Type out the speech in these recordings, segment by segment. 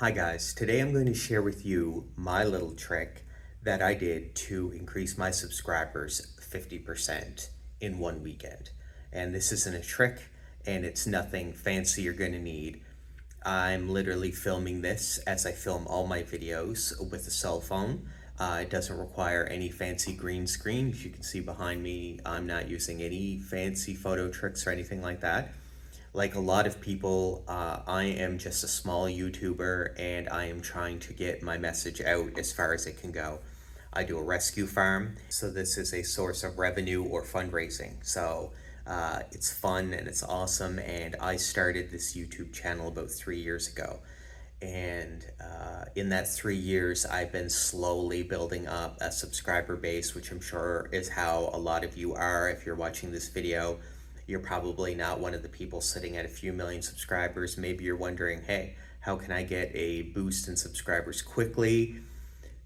Hi guys, today I'm going to share with you my little trick that I did to increase my subscribers 50% in one weekend. And this isn't a trick and it's nothing fancy you're going to need. I'm literally filming this as I film all my videos with a cell phone. It doesn't require any fancy green screen. As you can see behind me, I'm not using any fancy photo tricks or anything like that. Like a lot of people, I am just a small YouTuber and I am trying to get my message out as far as it can go. I do a rescue farm, so this is a source of revenue or fundraising. So it's fun and it's awesome, and I started this YouTube channel about 3 years ago. And in that 3 years, I've been slowly building up a subscriber base, which I'm sure is how a lot of you are. If you're watching this video, you're probably not one of the people sitting at a few million subscribers. Maybe you're wondering, hey, how can I get a boost in subscribers quickly?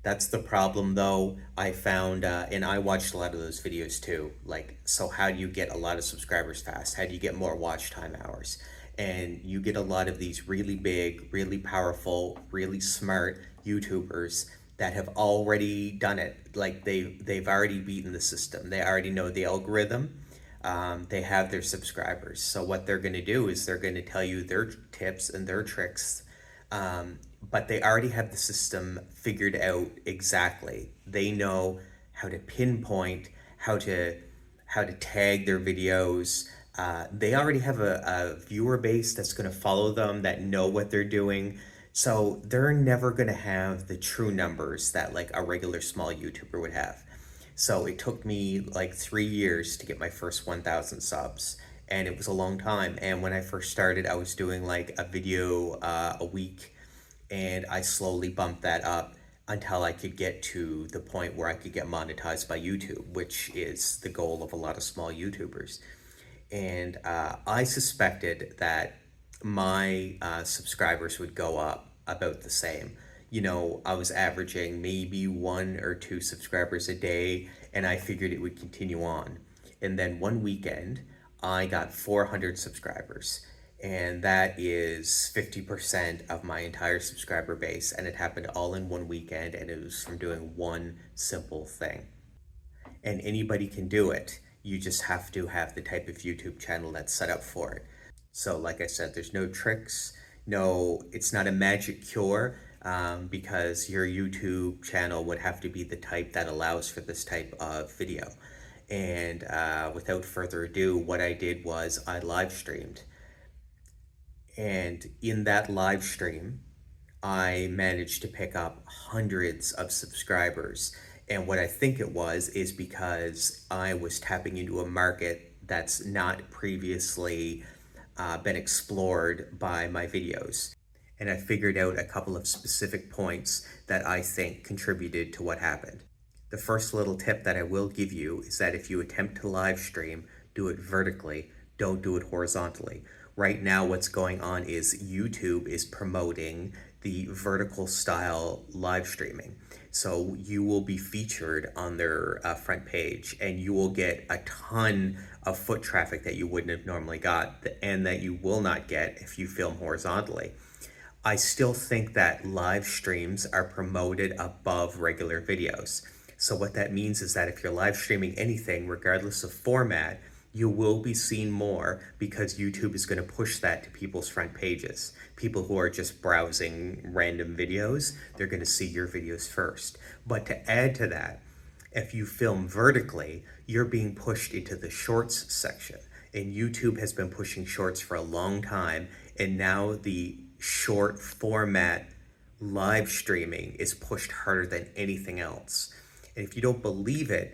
That's the problem though. I found, and I watched a lot of those videos too. Like, so how do you get a lot of subscribers fast? How do you get more watch time hours? And you get a lot of these really big, really powerful, really smart YouTubers that have already done it. Like they've already beaten the system. They already know the algorithm. They have their subscribers. So what they're going to do is they're going to tell you their tips and their tricks, but they already have the system figured out exactly. They know how to pinpoint, how to tag their videos. They already have a viewer base that's going to follow them, that know what they're doing. So they're never going to have the true numbers that like a regular small YouTuber would have. So it took me like 3 years to get my first 1,000 subs, and it was a long time. And when I first started, I was doing like a video a week, and I slowly bumped that up until I could get to the point where I could get monetized by YouTube, which is the goal of a lot of small YouTubers. And I suspected that my subscribers would go up about the same. You know, I was averaging maybe 1 or 2 subscribers a day, and I figured it would continue on. And then one weekend, I got 400 subscribers, and that is 50% of my entire subscriber base. And it happened all in one weekend, and it was from doing one simple thing. And anybody can do it. You just have to have the type of YouTube channel that's set up for it. So like I said, there's no tricks, no, it's not a magic cure, because your YouTube channel would have to be the type that allows for this type of video. And without further ado, what I did was I live streamed. And in that live stream, I managed to pick up hundreds of subscribers. And what I think it was is because I was tapping into a market that's not previously been explored by my videos. And I figured out a couple of specific points that I think contributed to what happened. The first little tip that I will give you is that if you attempt to live stream, do it vertically, don't do it horizontally. Right now, what's going on is YouTube is promoting the vertical style live streaming. So you will be featured on their front page, and you will get a ton of foot traffic that you wouldn't have normally got, and that you will not get if you film horizontally. I still think that live streams are promoted above regular videos. So what that means is that if you're live streaming anything, regardless of format, you will be seen more, because YouTube is going to push that to people's front pages. People who are just browsing random videos, they're going to see your videos first. But to add to that, if you film vertically, you're being pushed into the shorts section. And YouTube has been pushing shorts for a long time, and now the short format live streaming is pushed harder than anything else. And if you don't believe it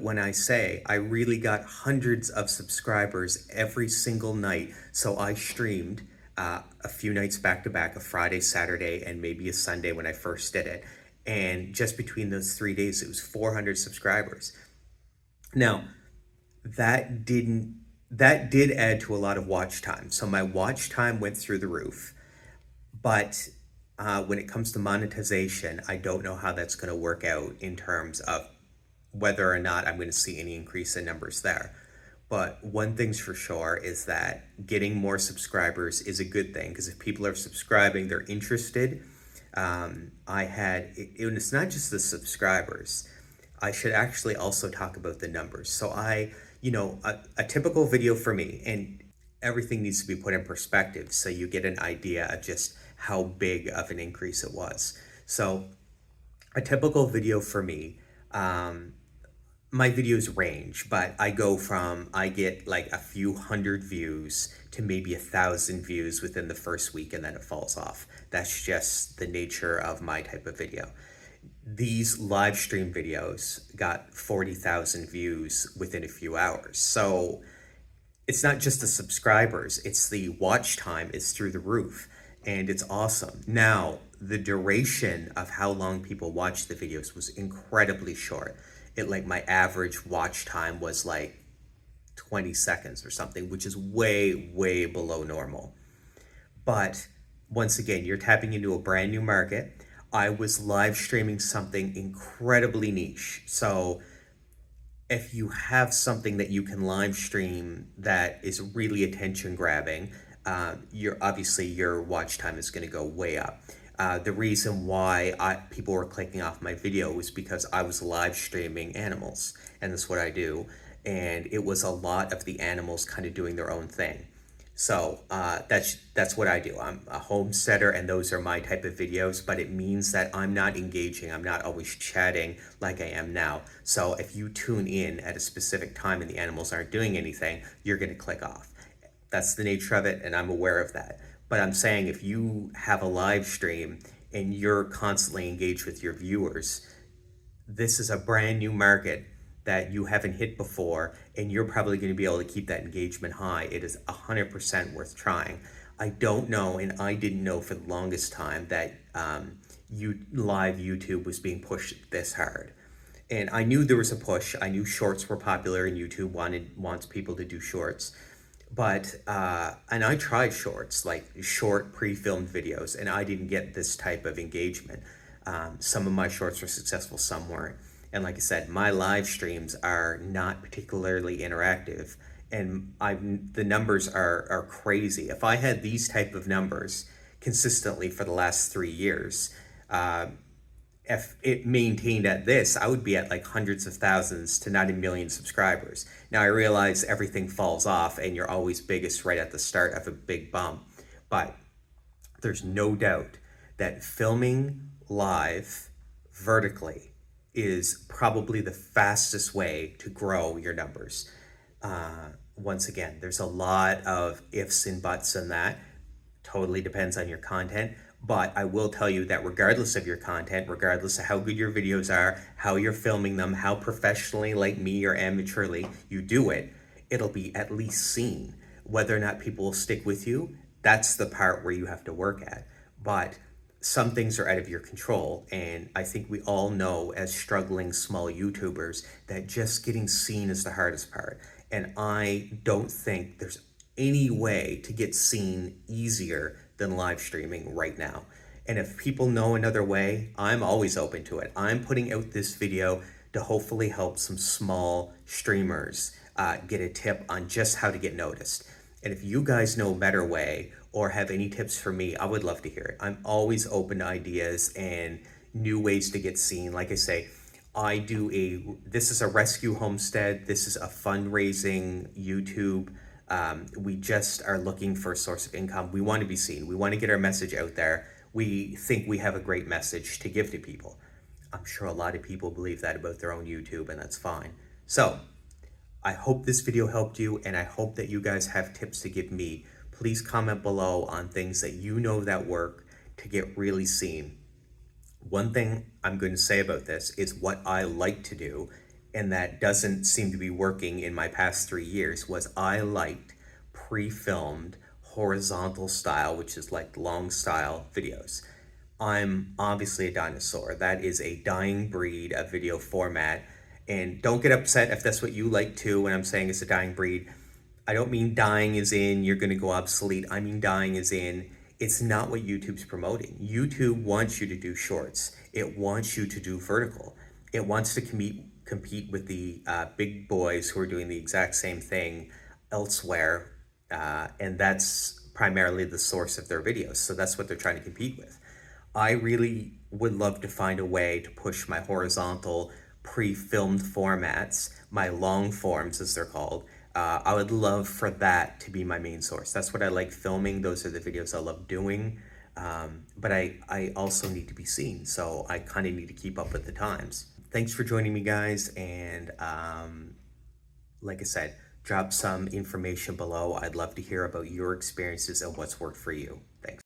when I say I really got hundreds of subscribers every single night. So I streamed a few nights back to back, a Friday, Saturday, and maybe a Sunday when I first did it. And just between those 3 days, it was 400 subscribers. Now, that did add to a lot of watch time. So my watch time went through the roof. But when it comes to monetization, I don't know how that's going to work out in terms of whether or not I'm going to see any increase in numbers there. But one thing's for sure is that getting more subscribers is a good thing, because if people are subscribing, they're interested. And it's not just the subscribers. I should actually also talk about the numbers. So a typical video for me, and everything needs to be put in perspective so you get an idea of just how big of an increase it was. So a typical video for me, my videos range, but I get like a few hundred views to maybe 1,000 views within the first week, and then it falls off. That's just the nature of my type of video. These live stream videos got 40,000 views within a few hours. So it's not just the subscribers, it's the watch time is through the roof, and it's awesome. Now, the duration of how long people watch the videos was incredibly short. My average watch time was like 20 seconds or something, which is way, way below normal. But once again, you're tapping into a brand new market. I was live streaming something incredibly niche. So if you have something that you can live stream that is really attention grabbing, your watch time is going to go way up. The reason why people were clicking off my video was because I was live streaming animals, and that's what I do. And it was a lot of the animals kind of doing their own thing. So that's what I do. I'm a homesteader, and those are my type of videos, but it means that I'm not engaging. I'm not always chatting like I am now. So if you tune in at a specific time and the animals aren't doing anything, you're going to click off. That's the nature of it, and I'm aware of that. But I'm saying if you have a live stream and you're constantly engaged with your viewers, this is a brand new market that you haven't hit before, and you're probably going to be able to keep that engagement high. It is 100% worth trying. I don't know, and I didn't know for the longest time that live YouTube was being pushed this hard. And I knew there was a push. I knew shorts were popular, and YouTube wants people to do shorts. But and I tried shorts, like short pre-filmed videos, and I didn't get this type of engagement. Some of my shorts were successful, some weren't. And like I said, my live streams are not particularly interactive, and the numbers are crazy. If I had these type of numbers consistently for the last 3 years, if it maintained at this, I would be at like hundreds of thousands to not a million subscribers. Now I realize everything falls off, and you're always biggest right at the start of a big bump, but there's no doubt that filming live vertically is probably the fastest way to grow your numbers. Once again, there's a lot of ifs and buts in that. Totally depends on your content. But I will tell you that regardless of your content, regardless of how good your videos are, how you're filming them, how professionally, like me, or amateurly you do it, it'll be at least seen. Whether or not people will stick with you, that's the part where you have to work at. But some things are out of your control, and I think we all know as struggling small YouTubers that just getting seen is the hardest part. And I don't think there's any way to get seen easier than live streaming right now. And if people know another way, I'm always open to it. I'm putting out this video to hopefully help some small streamers get a tip on just how to get noticed. And if you guys know a better way or have any tips for me, I would love to hear it. I'm always open to ideas and new ways to get seen. Like I say, this is a rescue homestead. This is a fundraising YouTube. We just are looking for a source of income. We want to be seen. We want to get our message out there. We think we have a great message to give to people. I'm sure a lot of people believe that about their own YouTube, and that's fine. So I hope this video helped you, and I hope that you guys have tips to give me. Please comment below on things that you know that work to get really seen. One thing I'm going to say about this is what I like to do, and that doesn't seem to be working in my past 3 years, was I liked pre-filmed horizontal style, which is like long style videos. I'm obviously a dinosaur. That is a dying breed of video format. And don't get upset if that's what you like too when I'm saying it's a dying breed. I don't mean dying as in you're going to go obsolete. I mean dying as in it's not what YouTube's promoting. YouTube wants you to do shorts. It wants you to do vertical. It wants to compete with the big boys who are doing the exact same thing elsewhere, and that's primarily the source of their videos. So that's what they're trying to compete with. I really would love to find a way to push my horizontal pre-filmed formats, my long forms as they're called. I would love for that to be my main source. That's what I like filming. Those are the videos I love doing. But I also need to be seen, so I kind of need to keep up with the times. Thanks for joining me, guys, and like I said, drop some information below. I'd love to hear about your experiences and what's worked for you. Thanks.